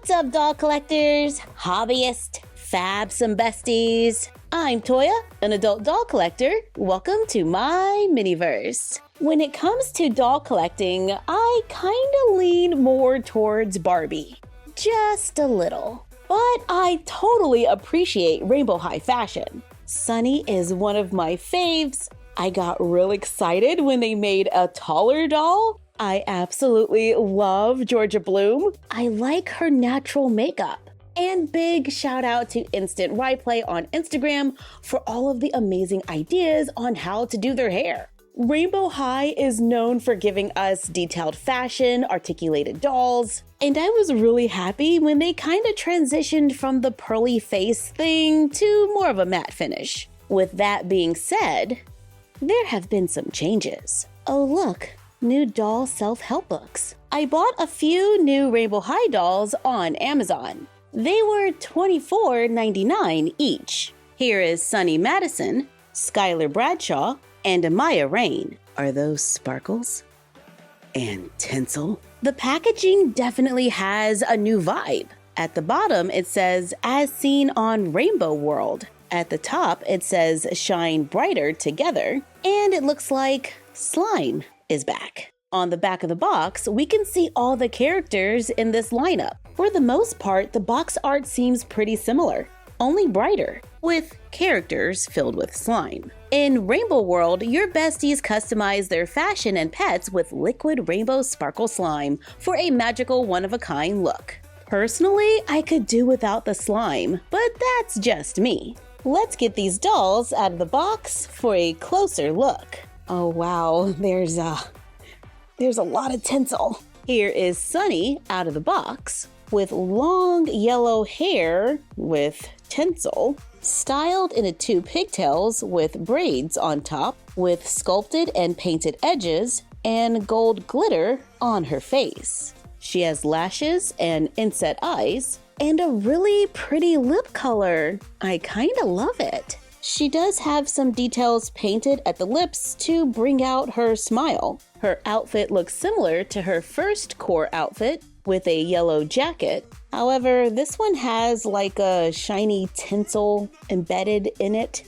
What's up, doll collectors, hobbyists, fabsome besties? I'm Toya, an adult doll collector. Welcome to my miniverse. When it comes to doll collecting, I kinda lean more towards Barbie. Just a little. But I totally appreciate rainbow high fashion. Sunny is one of my faves. I got real excited when they made a taller doll. I absolutely love Georgia Bloom. I like her natural makeup. And big shout out to Instant Ryplay on Instagram for all of the amazing ideas on how to do their hair. Rainbow High is known for giving us detailed fashion, articulated dolls, and I was really happy when they kind of transitioned from the pearly face thing to more of a matte finish. With that being said, there have been some changes. Oh look, new doll self-help books. I bought a few new Rainbow High dolls on Amazon. They were $24.99 each. Here is Sunny Madison, Skyler Bradshaw, and Amaya Rain. Are those sparkles? And tinsel? The packaging definitely has a new vibe. At the bottom, it says, as seen on Rainbow World. At the top, it says, shine brighter together. And it looks like slime is back. On the back of the box, we can see all the characters in this lineup. For the most part, the box art seems pretty similar, only brighter, with characters filled with slime. In Rainbow World, your besties customize their fashion and pets with liquid rainbow sparkle slime for a magical one-of-a-kind look. Personally, I could do without the slime, but that's just me. Let's get these dolls out of the box for a closer look. Oh wow, there's a lot of tinsel. Here is Sunny out of the box with long yellow hair with tinsel, styled into two pigtails with braids on top, with sculpted and painted edges and gold glitter on her face. She has lashes and inset eyes and a really pretty lip color. I kinda love it. She does have some details painted at the lips to bring out her smile. Her outfit looks similar to her first core outfit with a yellow jacket. However, this one has like a shiny tinsel embedded in it.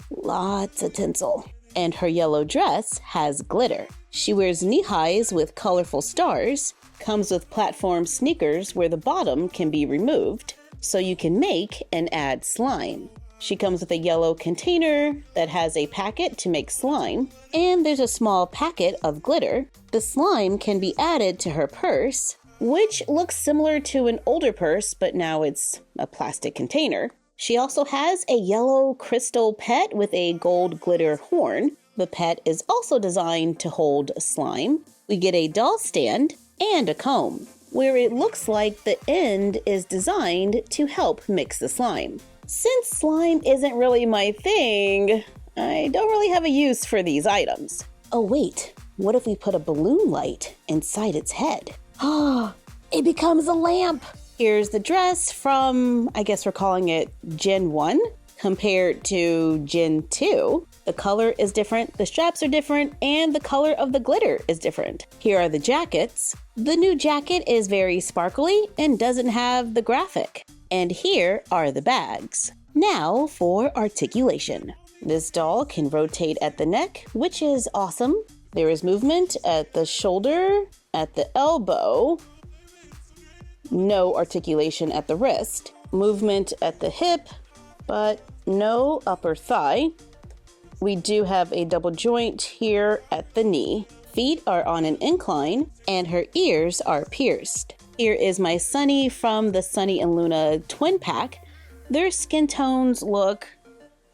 Lots of tinsel. And her yellow dress has glitter. She wears knee-highs with colorful stars, comes with platform sneakers where the bottom can be removed, so you can make and add slime. She comes with a yellow container that has a packet to make slime, and there's a small packet of glitter. The slime can be added to her purse, which looks similar to an older purse, but now it's a plastic container. She also has a yellow crystal pet with a gold glitter horn. The pet is also designed to hold slime. We get a doll stand and a comb, where it looks like the end is designed to help mix the slime. Since slime isn't really my thing, I don't really have a use for these items. Oh wait, what if we put a balloon light inside its head? Oh, it becomes a lamp! Here's the dress from, I guess we're calling it Gen 1 compared to Gen 2. The color is different, the straps are different, and the color of the glitter is different. Here are the jackets. The new jacket is very sparkly and doesn't have the graphic. And here are the bags. Now for articulation. This doll can rotate at the neck, which is awesome. There is movement at the shoulder, at the elbow. No articulation at the wrist. Movement at the hip, but no upper thigh. We do have a double joint here at the knee. Feet are on an incline, and her ears are pierced. Here is my Sunny from the Sunny and Luna twin pack. Their skin tones look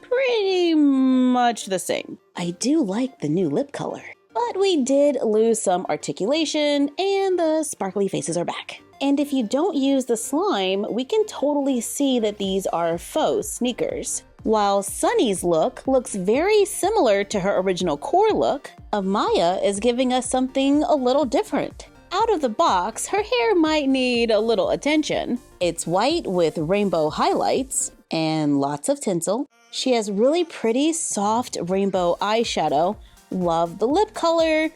pretty much the same. I do like the new lip color, but we did lose some articulation and the sparkly faces are back. And if you don't use the slime, we can totally see that these are faux sneakers. While Sunny's look looks very similar to her original core look, Amaya is giving us something a little different. Out of the box, her hair might need a little attention. It's white with rainbow highlights and lots of tinsel. She has really pretty soft rainbow eyeshadow. Love the lip color.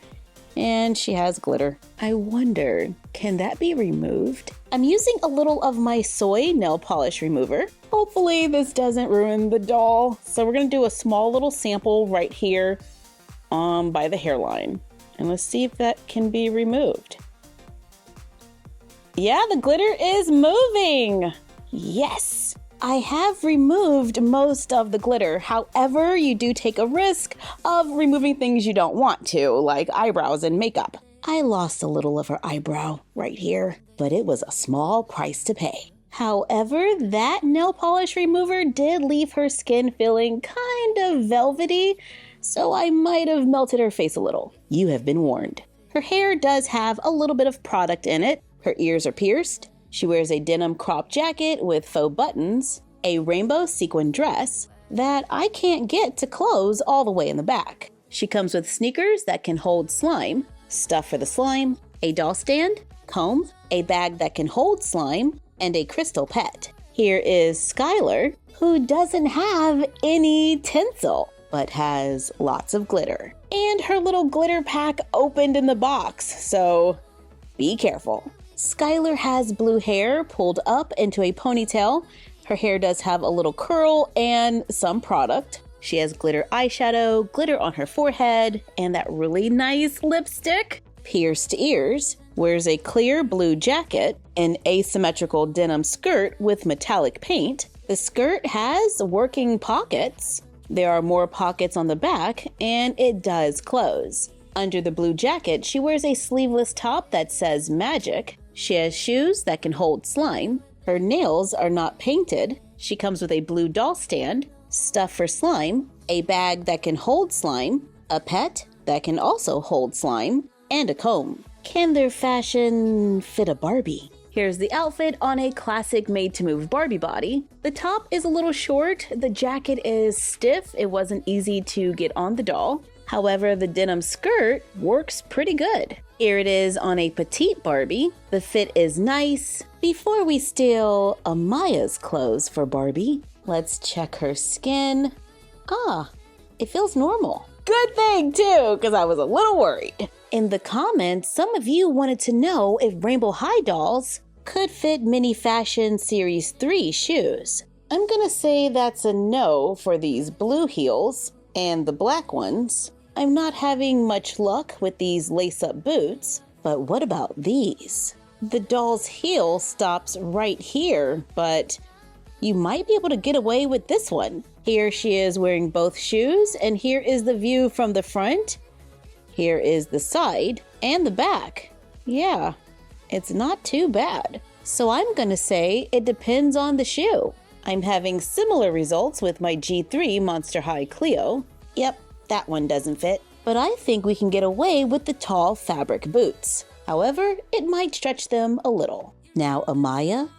And she has glitter. I wonder, can that be removed? I'm using a little of my soy nail polish remover. Hopefully this doesn't ruin the doll. So we're gonna do a small little sample right here by the hairline. And let's see if that can be removed. Yeah, the glitter is moving. Yes, I have removed most of the glitter. However, you do take a risk of removing things you don't want to, like eyebrows and makeup. I lost a little of her eyebrow right here, but it was a small price to pay. However, that nail polish remover did leave her skin feeling kind of velvety, so I might have melted her face a little. You have been warned. Her hair does have a little bit of product in it. Her ears are pierced. She wears a denim crop jacket with faux buttons, a rainbow sequin dress that I can't get to close all the way in the back. She comes with sneakers that can hold slime, stuff for the slime, a doll stand, comb, a bag that can hold slime, and a crystal pet. Here is Skyler, who doesn't have any tinsel, but has lots of glitter. And her little glitter pack opened in the box, so be careful. Skyler has blue hair pulled up into a ponytail. Her hair does have a little curl and some product. She has glitter eyeshadow, glitter on her forehead, and that really nice lipstick. Pierced ears, wears a clear blue jacket, an asymmetrical denim skirt with metallic paint. The skirt has working pockets. There are more pockets on the back, and it does close. Under the blue jacket, she wears a sleeveless top that says magic. She has shoes that can hold slime. Her nails are not painted. She comes with a blue doll stand, stuff for slime, a bag that can hold slime, a pet that can also hold slime, and a comb. Can their fashion fit a Barbie? Here's the outfit on a classic made-to-move Barbie body. The top is a little short, the jacket is stiff, it wasn't easy to get on the doll. However, the denim skirt works pretty good. Here it is on a petite Barbie. The fit is nice. Before we steal Amaya's clothes for Barbie, let's check her skin. It feels normal. Good thing too, because I was a little worried. In the comments, some of you wanted to know if Rainbow High dolls could fit Mini Fashion Series 3 shoes. I'm gonna say that's a no for these blue heels and the black ones. I'm not having much luck with these lace-up boots, but what about these? The doll's heel stops right here, but you might be able to get away with this one. Here she is wearing both shoes, and here is the view from the front. Here is the side and the back. Yeah, it's not too bad. So I'm gonna say it depends on the shoe. I'm having similar results with my G3 Monster High Clio. Yep, that one doesn't fit. But I think we can get away with the tall fabric boots. However, it might stretch them a little. Now, Amaya,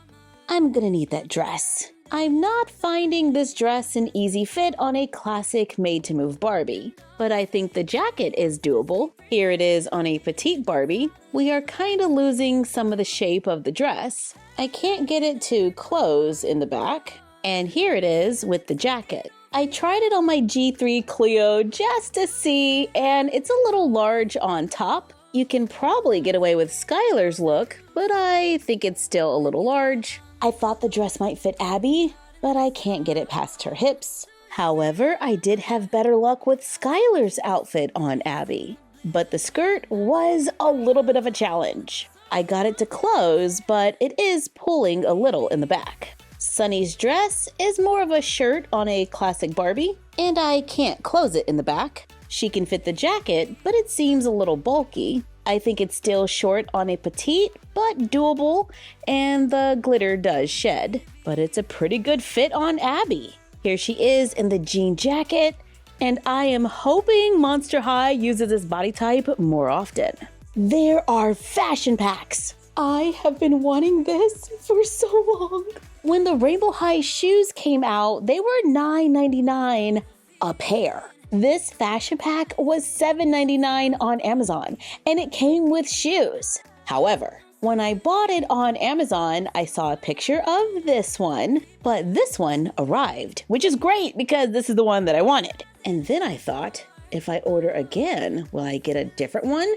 I'm gonna need that dress. I'm not finding this dress an easy fit on a classic made-to-move Barbie, but I think the jacket is doable. Here it is on a petite Barbie. We are kind of losing some of the shape of the dress. I can't get it to close in the back. And here it is with the jacket. I tried it on my G3 Clio just to see, and it's a little large on top. You can probably get away with Skyler's look, but I think it's still a little large. I thought the dress might fit Abby, but I can't get it past her hips. However, I did have better luck with Skyler's outfit on Abby, but the skirt was a little bit of a challenge. I got it to close, but it is pulling a little in the back. Sunny's dress is more of a shirt on a classic Barbie, and I can't close it in the back. She can fit the jacket, but it seems a little bulky. I think it's still short on a petite, but doable, and the glitter does shed. But it's a pretty good fit on Abby. Here she is in the jean jacket, and I am hoping Monster High uses this body type more often. There are fashion packs. I have been wanting this for so long. When the Rainbow High shoes came out, they were $9.99 a pair. This fashion pack was $7.99 on Amazon, and it came with shoes. However, when I bought it on Amazon, I saw a picture of this one, but this one arrived, which is great because this is the one that I wanted. And then I thought, if I order again, will I get a different one?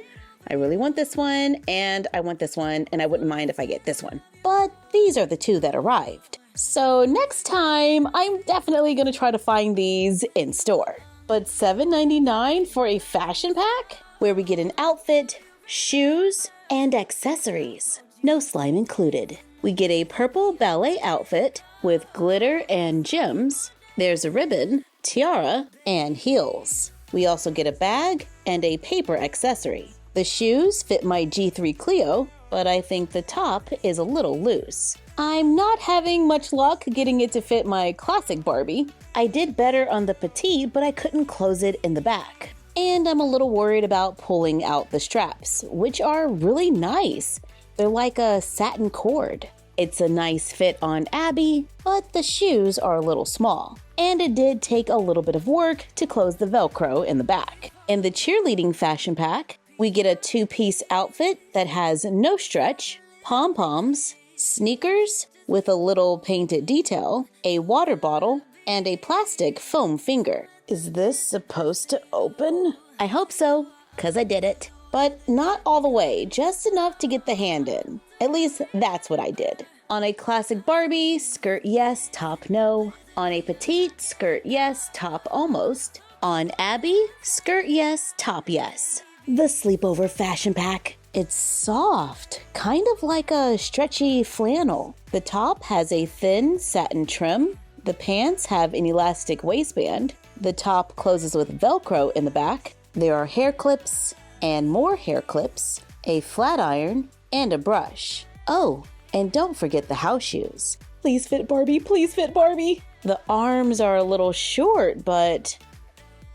I really want this one, and I want this one, and I wouldn't mind if I get this one. But These are the two that arrived. So next time, I'm definitely gonna try to find these in store. But $7.99 for a fashion pack where we get an outfit, shoes, and accessories. No slime included. We get a purple ballet outfit with glitter and gems. There's a ribbon, tiara, and heels. We also get a bag and a paper accessory. The shoes fit my G3 Clio, but I think the top is a little loose. I'm not having much luck getting it to fit my classic Barbie. I did better on the petite, but I couldn't close it in the back. And I'm a little worried about pulling out the straps, which are really nice. They're like a satin cord. It's a nice fit on Abby, but the shoes are a little small. And it did take a little bit of work to close the Velcro in the back. In the cheerleading fashion pack, we get a two-piece outfit that has no stretch, pom-poms, sneakers with a little painted detail, a water bottle, and a plastic foam finger. Is this supposed to open? I hope so, because I did it. But not all the way, just enough to get the hand in. At least that's what I did. On a classic Barbie, skirt yes, top no. On a petite, skirt yes, top almost. On Abby, skirt yes, top yes. The sleepover fashion pack. It's soft, kind of like a stretchy flannel. The top has a thin satin trim. The pants have an elastic waistband. The top closes with Velcro in the back. There are hair clips and more hair clips, a flat iron, and a brush. Oh, and don't forget the house shoes. Please fit Barbie, please fit Barbie. The arms are a little short, but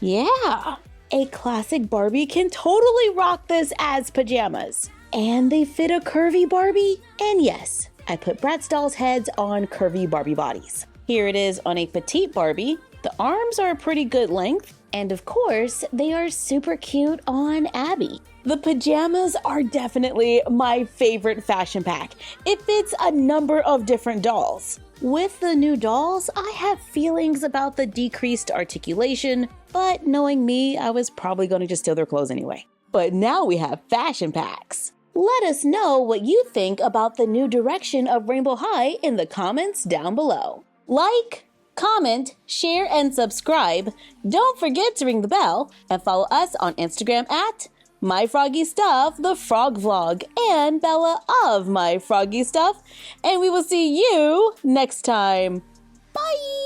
yeah. A classic Barbie can totally rock this as pajamas. And they fit a curvy Barbie. And yes, I put Bratz dolls' heads on curvy Barbie bodies. Here it is on a petite Barbie. The arms are a pretty good length. And of course, they are super cute on Abby. The pajamas are definitely my favorite fashion pack. It fits a number of different dolls. With the new dolls, I have feelings about the decreased articulation, but knowing me, I was probably going to just steal their clothes anyway. But now we have fashion packs. Let us know what you think about the new direction of Rainbow High in the comments down below. Like, comment, share, and subscribe. Don't forget to ring the bell and follow us on Instagram at MyFroggyStuff, the Frog Vlog, and Bella of MyFroggyStuff. And we will see you next time. Bye!